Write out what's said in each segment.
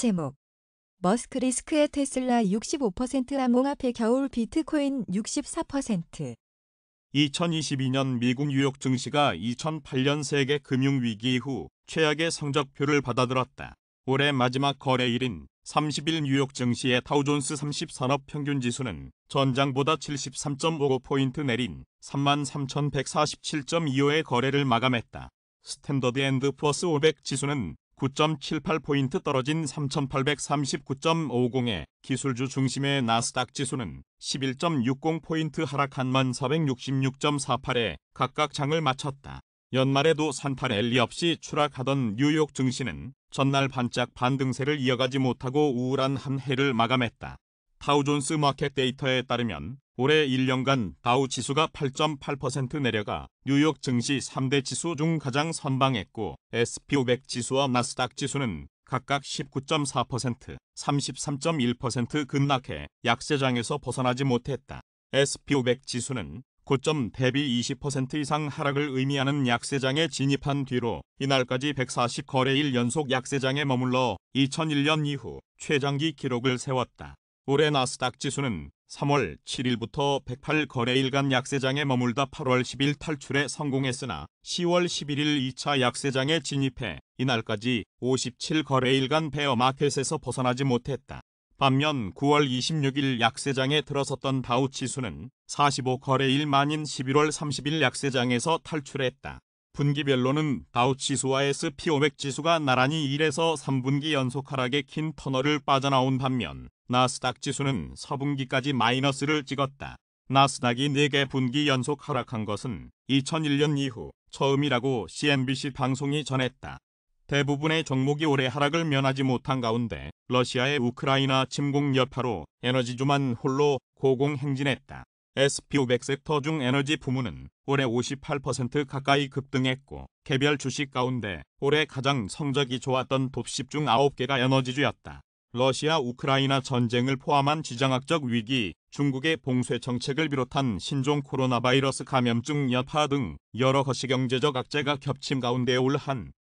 제목 머스크 리스크의 테슬라 65% 암호화폐 겨울 비트코인 64%. 2022년 미국 뉴욕 증시가 2008년 세계 금융위기 이후 최악의 성적표를 받아들었다. 올해 마지막 거래일인 30일 뉴욕 증시의 다우존스 30 산업평균지수는 전장보다 73.55포인트 내린 33,147.25의 거래를 마감했다. 스탠더드 앤드 푸어스 500 지수는 9.78포인트 떨어진 3,839.50에 기술주 중심의 나스닥 지수는 11.60포인트 하락한 1,466.48에 각각 장을 마쳤다. 연말에도 산타 랠리 없이 추락하던 뉴욕 증시는 전날 반짝 반등세를 이어가지 못하고 우울한 한 해를 마감했다. 다우존스 마켓 데이터에 따르면 올해 1년간 다우 지수가 8.8% 내려가 뉴욕 증시 3대 지수 중 가장 선방했고 SP500 지수와 나스닥 지수는 각각 19.4%, 33.1% 급락해 약세장에서 벗어나지 못했다. SP500 지수는 고점 대비 20% 이상 하락을 의미하는 약세장에 진입한 뒤로 이날까지 140거래일 연속 약세장에 머물러 2001년 이후 최장기 기록을 세웠다. 올해 나스닥 지수는 3월 7일부터 108거래일간 약세장에 머물다 8월 10일 탈출에 성공했으나 10월 11일 2차 약세장에 진입해 이날까지 57거래일간 베어마켓에서 벗어나지 못했다. 반면 9월 26일 약세장에 들어섰던 다우 지수는 45거래일 만인 11월 30일 약세장에서 탈출했다. 분기별로는 다우 지수와 SP500 지수가 나란히 1에서 3분기 연속 하락의 긴 터널을 빠져나온 반면 나스닥 지수는 서분기까지 마이너스를 찍었다. 나스닥이 4개 분기 연속 하락한 것은 2001년 이후 처음이라고 CNBC 방송이 전했다. 대부분의 종목이 올해 하락을 면하지 못한 가운데 러시아의 우크라이나 침공 여파로 에너지주만 홀로 고공행진했다. SP500 섹터 중 에너지 부문은 올해 58% 가까이 급등했고 개별 주식 가운데 올해 가장 성적이 좋았던 톱 10 중 9개가 에너지주였다. 러시아 우크라이나 전쟁을 포함한 지정학적 위기, 중국의 봉쇄 정책을 비롯한 신종 코로나 바이러스 감염증 여파 등 여러 거시경제적 악재가 겹침 가운데 올 한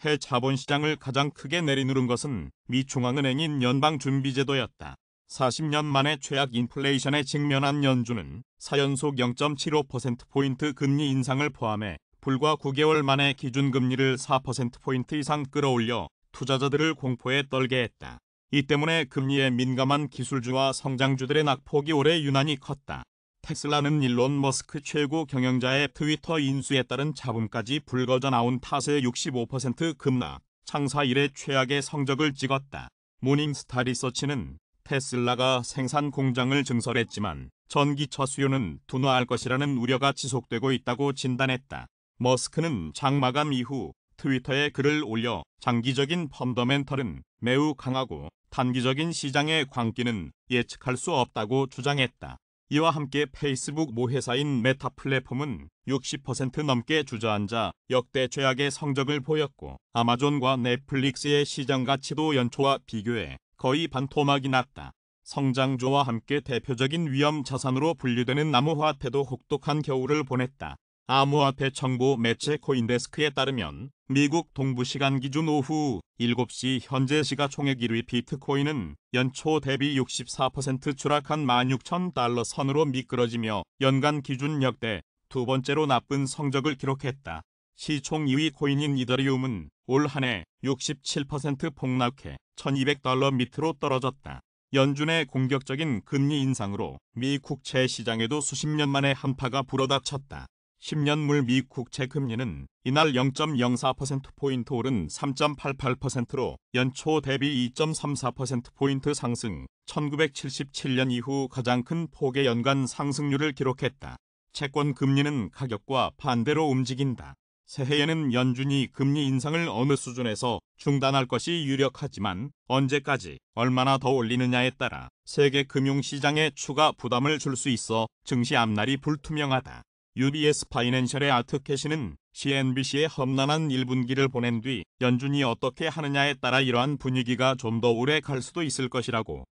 해 자본시장을 가장 크게 내리누른 것은 미 중앙은행인 연방준비제도였다. 40년 만에 최악 인플레이션에 직면한 연준은 4연속 0.75%포인트 금리 인상을 포함해 불과 9개월 만에 기준금리를 4%포인트 이상 끌어올려 투자자들을 공포에 떨게 했다. 이 때문에 금리에 민감한 기술주와 성장주들의 낙폭이 올해 유난히 컸다. 테슬라는 일론 머스크 최고 경영자의 트위터 인수에 따른 자본까지 불거져 나온 탓에 65% 급락, 창사 이래 최악의 성적을 찍었다. 모닝스타 리서치는 테슬라가 생산 공장을 증설했지만 전기차 수요는 둔화할 것이라는 우려가 지속되고 있다고 진단했다. 머스크는 장마감 이후 트위터에 글을 올려 장기적인 펀더멘털은 매우 강하고 단기적인 시장의 광기는 예측할 수 없다고 주장했다. 이와 함께 페이스북 모회사인 메타 플랫폼은 60% 넘게 주저앉아 역대 최악의 성적을 보였고 아마존과 넷플릭스의 시장 가치도 연초와 비교해 거의 반토막이 났다. 성장주와 함께 대표적인 위험 자산으로 분류되는 암호화폐도 혹독한 겨울을 보냈다. 암호화폐 정보 매체 코인데스크에 따르면 미국 동부시간 기준 오후 7시 현재 시가총액 1위 비트코인은 연초 대비 64% 추락한 16,000달러 선으로 미끄러지며 연간 기준 역대 두 번째로 나쁜 성적을 기록했다. 시총 2위 코인인 이더리움은 올 한 해 67% 폭락해 1,200달러 밑으로 떨어졌다. 연준의 공격적인 금리 인상으로 미 국채 시장에도 수십 년 만에 한파가 불어닥쳤다. 10년물 미 국채 금리는 이날 0.04%포인트 오른 3.88%로 연초 대비 2.34%포인트 상승, 1977년 이후 가장 큰 폭의 연간 상승률을 기록했다. 채권 금리는 가격과 반대로 움직인다. 새해에는 연준이 금리 인상을 어느 수준에서 중단할 것이 유력하지만 언제까지 얼마나 더 올리느냐에 따라 세계 금융시장에 추가 부담을 줄 수 있어 증시 앞날이 불투명하다. UBS 파이낸셜의 아트캐시는 CNBC에 험난한 1분기를 보낸 뒤 연준이 어떻게 하느냐에 따라 이러한 분위기가 좀 더 오래 갈 수도 있을 것이라고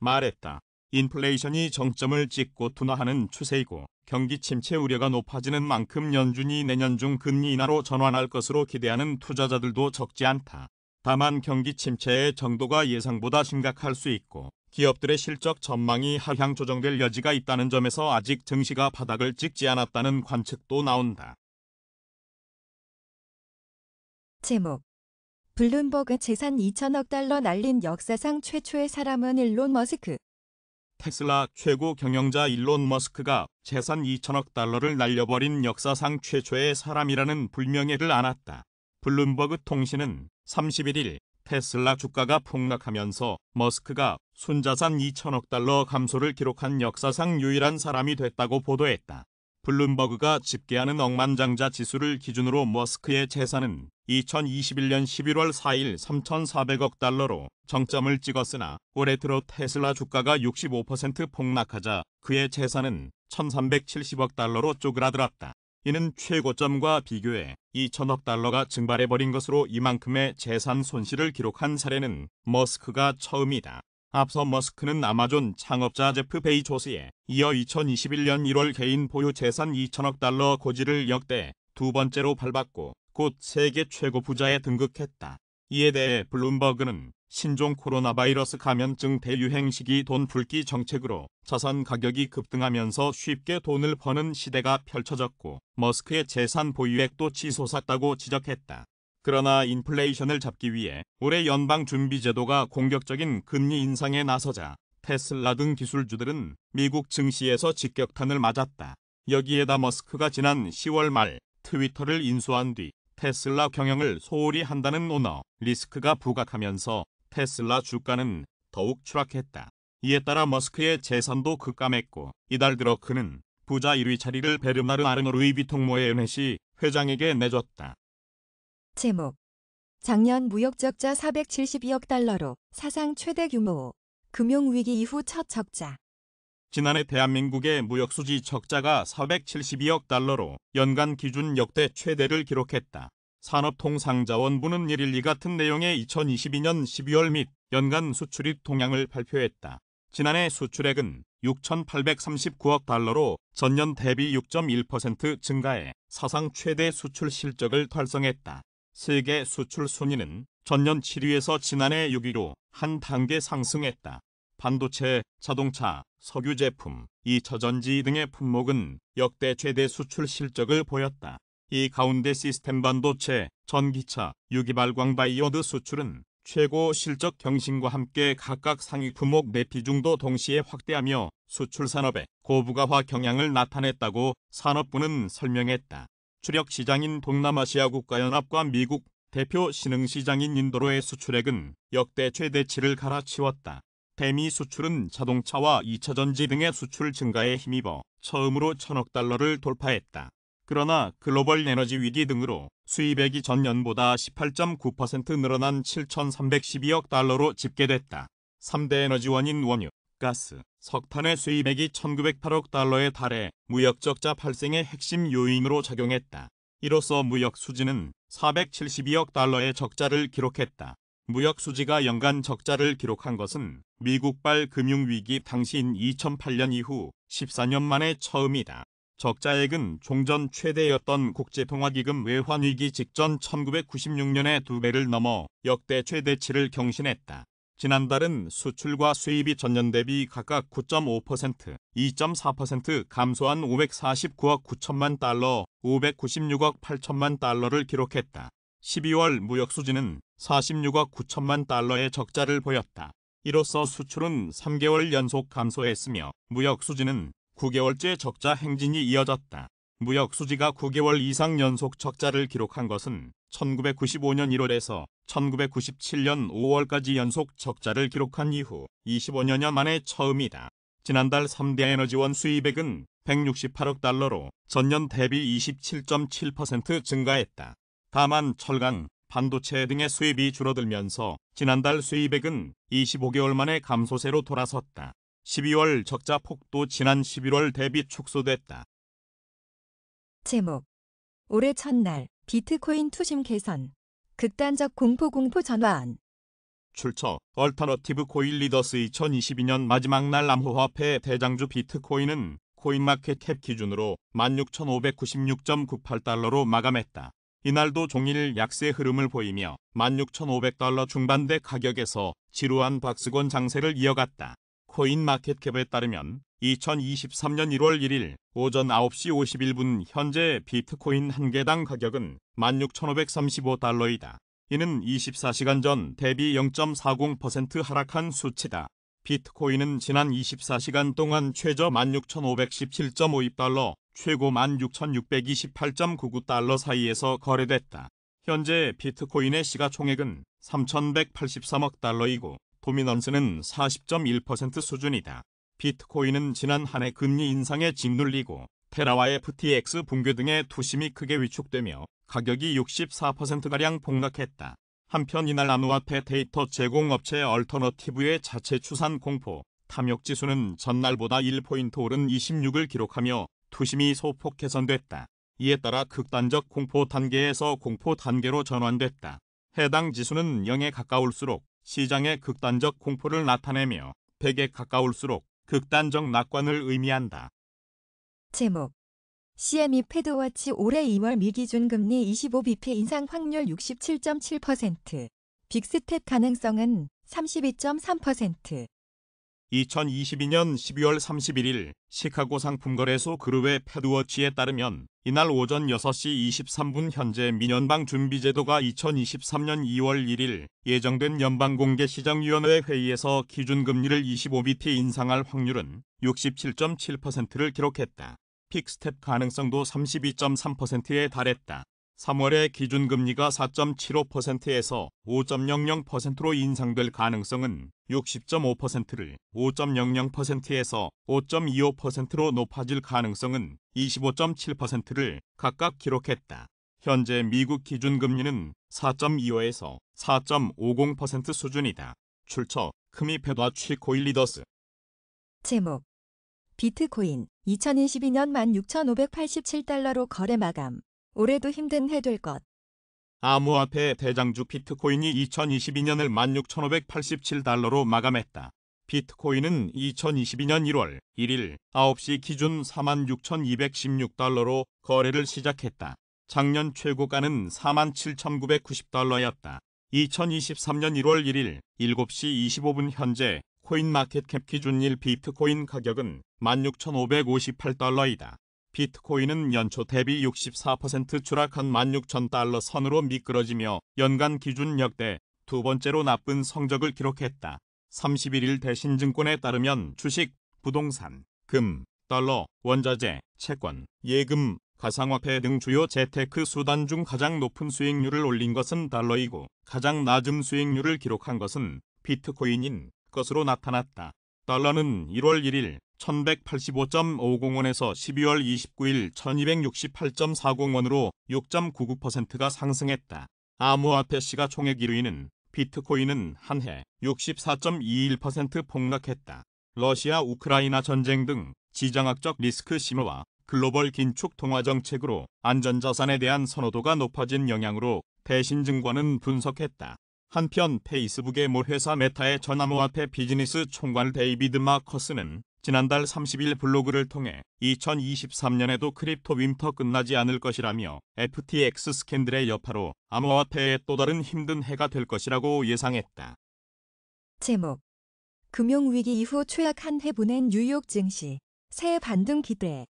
말했다. 인플레이션이 정점을 찍고 둔화하는 추세이고 경기 침체 우려가 높아지는 만큼 연준이 내년 중 금리 인하로 전환할 것으로 기대하는 투자자들도 적지 않다. 다만 경기 침체의 정도가 예상보다 심각할 수 있고 기업들의 실적 전망이 하향 조정될 여지가 있다는 점에서 아직 증시가 바닥을 찍지 않았다는 관측도 나온다. 제목 블룸버그 재산 2천억 달러 날린 역사상 최초의 사람은 일론 머스크. 테슬라 최고 경영자 일론 머스크가 재산 2천억 달러를 날려버린 역사상 최초의 사람이라는 불명예를 안았다. 블룸버그 통신은 31일 테슬라 주가가 폭락하면서 머스크가 순자산 2천억 달러 감소를 기록한 역사상 유일한 사람이 됐다고 보도했다. 블룸버그가 집계하는 억만장자 지수를 기준으로 머스크의 재산은 2021년 11월 4일 3,400억 달러로 정점을 찍었으나 올해 들어 테슬라 주가가 65% 폭락하자 그의 재산은 1,370억 달러로 쪼그라들었다. 이는 최고점과 비교해 2천억 달러가 증발해버린 것으로 이만큼의 재산 손실을 기록한 사례는 머스크가 처음이다. 앞서 머스크는 아마존 창업자 제프 베이조스에 이어 2021년 1월 개인 보유 재산 2천억 달러 고지를 역대 두 번째로 밟았고 곧 세계 최고 부자에 등극했다. 이에 대해 블룸버그는 신종 코로나 바이러스 감염증 대유행 시기 돈 붉기 정책으로 자산 가격이 급등하면서 쉽게 돈을 버는 시대가 펼쳐졌고 머스크의 재산 보유액도 치솟았다고 지적했다. 그러나 인플레이션을 잡기 위해 올해 연방준비제도가 공격적인 금리 인상에 나서자 테슬라 등 기술주들은 미국 증시에서 직격탄을 맞았다. 여기에다 머스크가 지난 10월 말 트위터를 인수한 뒤 테슬라 경영을 소홀히 한다는 오너 리스크가 부각하면서 테슬라 주가는 더욱 추락했다. 이에 따라 머스크의 재산도 급감했고 이달 들어 그는 부자 1위 자리를 베르나르 아르노 루이비통모의 은혜시 회장에게 내줬다. 제목 작년 무역적자 472억 달러로 사상 최대 규모. 금융위기 이후 첫 적자. 지난해 대한민국의 무역수지 적자가 472억 달러로 연간 기준 역대 최대를 기록했다. 산업통상자원부는 1일 이 같은 내용의 2022년 12월 및 연간 수출입 동향을 발표했다. 지난해 수출액은 6,839억 달러로 전년 대비 6.1% 증가해 사상 최대 수출 실적을 달성했다. 세계 수출 순위는 전년 7위에서 지난해 6위로 한 단계 상승했다. 반도체, 자동차, 석유 제품, 2차 전지 등의 품목은 역대 최대 수출 실적을 보였다. 이 가운데 시스템 반도체, 전기차, 유기발광 바이오드 수출은 최고 실적 경신과 함께 각각 상위 품목 내 비중도 동시에 확대하며 수출 산업의 고부가화 경향을 나타냈다고 산업부는 설명했다. 주력 시장인 동남아시아 국가연합과 미국, 대표 신흥시장인 인도로의 수출액은 역대 최대치를 갈아치웠다. 대미 수출은 자동차와 2차 전지 등의 수출 증가에 힘입어 처음으로 1,000억 달러를 돌파했다. 그러나 글로벌 에너지 위기 등으로 수입액이 전년보다 18.9% 늘어난 7,312억 달러로 집계됐다. 3대 에너지원인 원유, 가스, 석탄의 수입액이 1,908억 달러에 달해 무역 적자 발생의 핵심 요인으로 작용했다. 이로써 무역 수지는 472억 달러의 적자를 기록했다. 무역 수지가 연간 적자를 기록한 것은 미국발 금융위기 당시인 2008년 이후 14년 만에 처음이다. 적자액은 종전 최대였던 국제통화기금 외환위기 직전 1996년의 2배를 넘어 역대 최대치를 경신했다. 지난달은 수출과 수입이 전년 대비 각각 9.5%, 2.4% 감소한 549억 9천만 달러, 596억 8천만 달러를 기록했다. 12월 무역 수지는 46억 9천만 달러의 적자를 보였다. 이로써 수출은 3개월 연속 감소했으며 무역 수지는 9개월째 적자 행진이 이어졌다. 무역 수지가 9개월 이상 연속 적자를 기록한 것은 1995년 1월에서 1997년 5월까지 연속 적자를 기록한 이후 25년 만에 처음이다. 지난달 3대 에너지원 수입액은 168억 달러로 전년 대비 27.7% 증가했다. 다만 철강, 반도체 등의 수입이 줄어들면서 지난달 수입액은 25개월 만에 감소세로 돌아섰다. 12월 적자 폭도 지난 11월 대비 축소됐다. 제목 올해 첫날 비트코인 투심 개선. 극단적 공포 전환. 출처 얼터너티브 코인 리더스 2022년 마지막 날 암호화폐 대장주 비트코인은 코인마켓캡 기준으로 16,596.98달러로 마감했다. 이날도 종일 약세 흐름을 보이며 16,500달러 중반대 가격에서 지루한 박스권 장세를 이어갔다. 코인마켓캡에 따르면 2023년 1월 1일 오전 9시 51분 현재 비트코인 한 개당 가격은 16,535달러이다. 이는 24시간 전 대비 0.40% 하락한 수치다. 비트코인은 지난 24시간 동안 최저 16,517.52달러, 최고 16,628.99달러 사이에서 거래됐다. 현재 비트코인의 시가총액은 3,183억 달러이고 도미넌스는 40.1% 수준이다. 비트코인은 지난 한 해 금리 인상에 짓눌리고 테라와 FTX 붕괴 등의 투심이 크게 위축되며 가격이 64%가량 폭락했다. 한편 이날 암호화폐 데이터 제공업체 얼터너티브의 자체 추산 공포 탐욕지수는 전날보다 1포인트 오른 26을 기록하며 투심이 소폭 개선됐다. 이에 따라 극단적 공포 단계에서 공포 단계로 전환됐다. 해당 지수는 0에 가까울수록 시장의 극단적 공포를 나타내며 100에 가까울수록 극단적 낙관을 의미한다. 제목 CME 패드워치 올해 2월 미기준 금리 25bp 인상 확률 67.7%, 빅스텝 가능성은 32.3%. 2022년 12월 31일 시카고 상품거래소 그룹의 패드워치에 따르면 이날 오전 6시 23분 현재 민연방 준비제도가 2023년 2월 1일 예정된 연방공개시장위원회 회의에서 기준금리를 25bp 인상할 확률은 67.7%를 기록했다. 픽스텝 가능성도 32.3%에 달했다. 3월에 기준금리가 4.75%에서 5.00%로 인상될 가능성은 60.5%를, 5.00%에서 5.25%로 높아질 가능성은 25.7%를 각각 기록했다. 현재 미국 기준금리는 4.25에서 4.50% 수준이다. 출처 크미 패드워치 코인 리더스. 제목 비트코인 2022년 16,587달러로 거래 마감. 올해도 힘든 해 될 것. 암호화폐 대장주 비트코인이 2022년을 16,587달러로 마감했다. 비트코인은 2022년 1월 1일 9시 기준 46,216달러로 거래를 시작했다. 작년 최고가는 47,990달러였다. 2023년 1월 1일 7시 25분 현재 코인마켓캡 기준일 비트코인 가격은 16,558달러이다. 비트코인은 연초 대비 64% 추락한 16,000달러 선으로 미끄러지며 연간 기준 역대 두 번째로 나쁜 성적을 기록했다. 31일 대신증권에 따르면 주식, 부동산, 금, 달러, 원자재, 채권, 예금, 가상화폐 등 주요 재테크 수단 중 가장 높은 수익률을 올린 것은 달러이고 가장 낮은 수익률을 기록한 것은 비트코인인 것으로 나타났다. 달러는 1월 1일 1185.50원에서 12월 29일 1268.40원으로 6.99%가 상승했다. 암호화폐 시가총액 1위는 비트코인은 한 해 64.21% 폭락했다. 러시아 우크라이나 전쟁 등 지정학적 리스크 심화와 글로벌 긴축 통화 정책으로 안전자산에 대한 선호도가 높아진 영향으로 대신증권은 분석했다. 한편 페이스북의 모 회사 메타의 전 암호화폐 비즈니스 총괄 데이비드 마커스는 지난달 30일 블로그를 통해 2023년에도 크립토 윈터 끝나지 않을 것이라며 FTX 스캔들의 여파로 암호화폐의 또 다른 힘든 해가 될 것이라고 예상했다. 제목 금융위기 이후 최악 한 해 보낸 뉴욕 증시. 새해 반등 기대.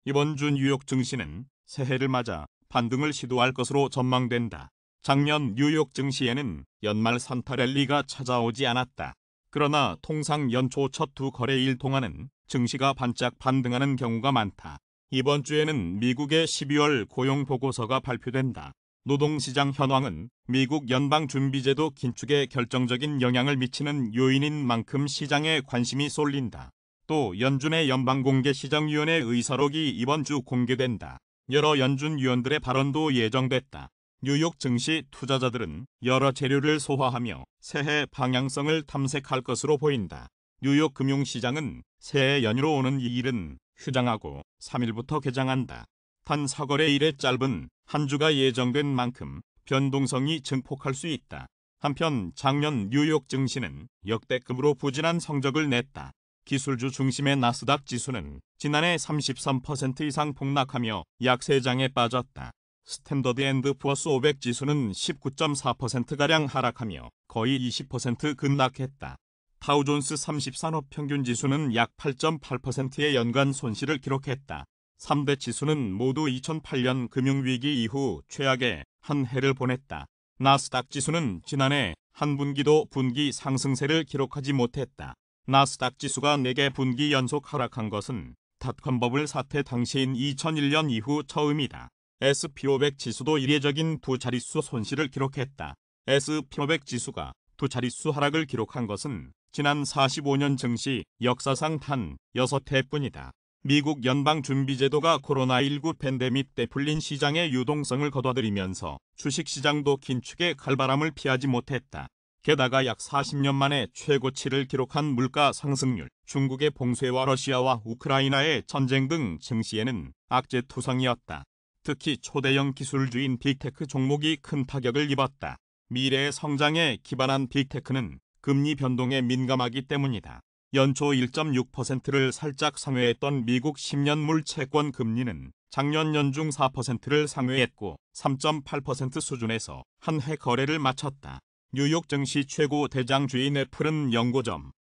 이번 주 뉴욕 증시는 새해를 맞아 반등을 시도할 것으로 전망된다. 작년 뉴욕 증시에는 연말 산타 랠리가 찾아오지 않았다. 그러나 통상 연초 첫 두 거래일 동안은 증시가 반짝 반등하는 경우가 많다. 이번 주에는 미국의 12월 고용 보고서가 발표된다. 노동시장 현황은 미국 연방준비제도 긴축에 결정적인 영향을 미치는 요인인 만큼 시장에 관심이 쏠린다. 또 연준의 연방공개시장위원회 의사록이 이번 주 공개된다. 여러 연준 위원들의 발언도 예정됐다. 뉴욕 증시 투자자들은 여러 재료를 소화하며 새해 방향성을 탐색할 것으로 보인다. 뉴욕 금융시장은 새해 연휴로 오는 2일은 휴장하고 3일부터 개장한다. 단 사거래일의 짧은 한 주가 예정된 만큼 변동성이 증폭할 수 있다. 한편 작년 뉴욕 증시는 역대급으로 부진한 성적을 냈다. 기술주 중심의 나스닥 지수는 지난해 33% 이상 폭락하며 약세장에 빠졌다. 스탠더드 앤드 푸어스 500 지수는 19.4%가량 하락하며 거의 20% 급락했다. 다우존스 30산업 평균 지수는 약 8.8%의 연간 손실을 기록했다. 3대 지수는 모두 2008년 금융위기 이후 최악의 한 해를 보냈다. 나스닥 지수는 지난해 한 분기도 분기 상승세를 기록하지 못했다. 나스닥 지수가 4개 분기 연속 하락한 것은 닷컴 버블 사태 당시인 2001년 이후 처음이다. S&P500 지수도 이례적인 두 자릿수 손실을 기록했다. S&P500 지수가 두 자릿수 하락을 기록한 것은 지난 45년 증시 역사상 단 6회뿐이다. 미국 연방준비제도가 코로나19 팬데믹 때 풀린 시장의 유동성을 거둬들이면서 주식시장도 긴축의 칼바람을 피하지 못했다. 게다가 약 40년 만에 최고치를 기록한 물가 상승률, 중국의 봉쇄와 러시아와 우크라이나의 전쟁 등 증시에는 악재투성이었다. 특히 초대형 기술주인 빅테크 종목이 큰 타격을 입었다. 미래의 성장에 기반한 빅테크는 금리 변동에 민감하기 때문이다. 연초 1.6%를 살짝 상회했던 미국 10년물 채권 금리는 작년 연중 4%를 상회했고 3.8% 수준에서 한 해 거래를 마쳤다. 뉴욕 증시 최고 대장주인 애플은 연고점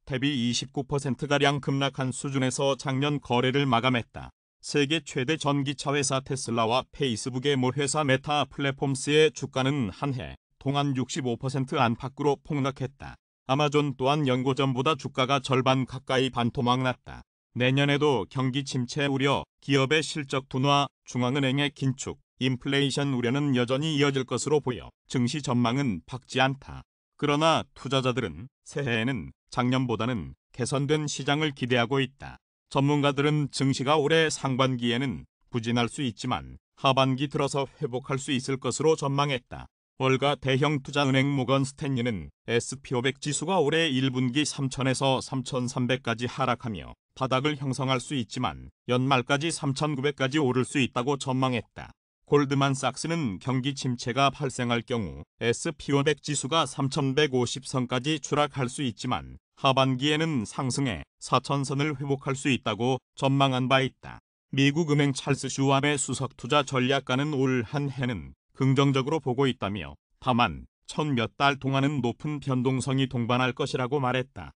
대비 29%가량 급락한 수준에서 작년 거래를 마감했다. 세계 최대 전기차 회사 테슬라와 페이스북의 몰회사 메타 플랫폼스의 주가는 한 해 동안 65% 안팎으로 폭락했다. 아마존 또한 연고전보다 주가가 절반 가까이 반토막 났다. 내년에도 경기 침체 우려, 기업의 실적 둔화, 중앙은행의 긴축, 인플레이션 우려는 여전히 이어질 것으로 보여 증시 전망은 밝지 않다. 그러나 투자자들은 새해에는 작년보다는 개선된 시장을 기대하고 있다. 전문가들은 증시가 올해 상반기에는 부진할 수 있지만 하반기 들어서 회복할 수 있을 것으로 전망했다. 월가 대형 투자은행 모건 스탠리는 S&P500 지수가 올해 1분기 3,000에서 3,300까지 하락하며 바닥을 형성할 수 있지만 연말까지 3,900까지 오를 수 있다고 전망했다. 골드만삭스는 경기 침체가 발생할 경우 S&P500 지수가 3,150선까지 추락할 수 있지만 하반기에는 상승해 4,000선을 회복할 수 있다고 전망한 바 있다. 미국 은행 찰스 슈왑의 수석 투자 전략가는 올 한 해는 긍정적으로 보고 있다며 다만 첫 몇 달 동안은 높은 변동성이 동반할 것이라고 말했다.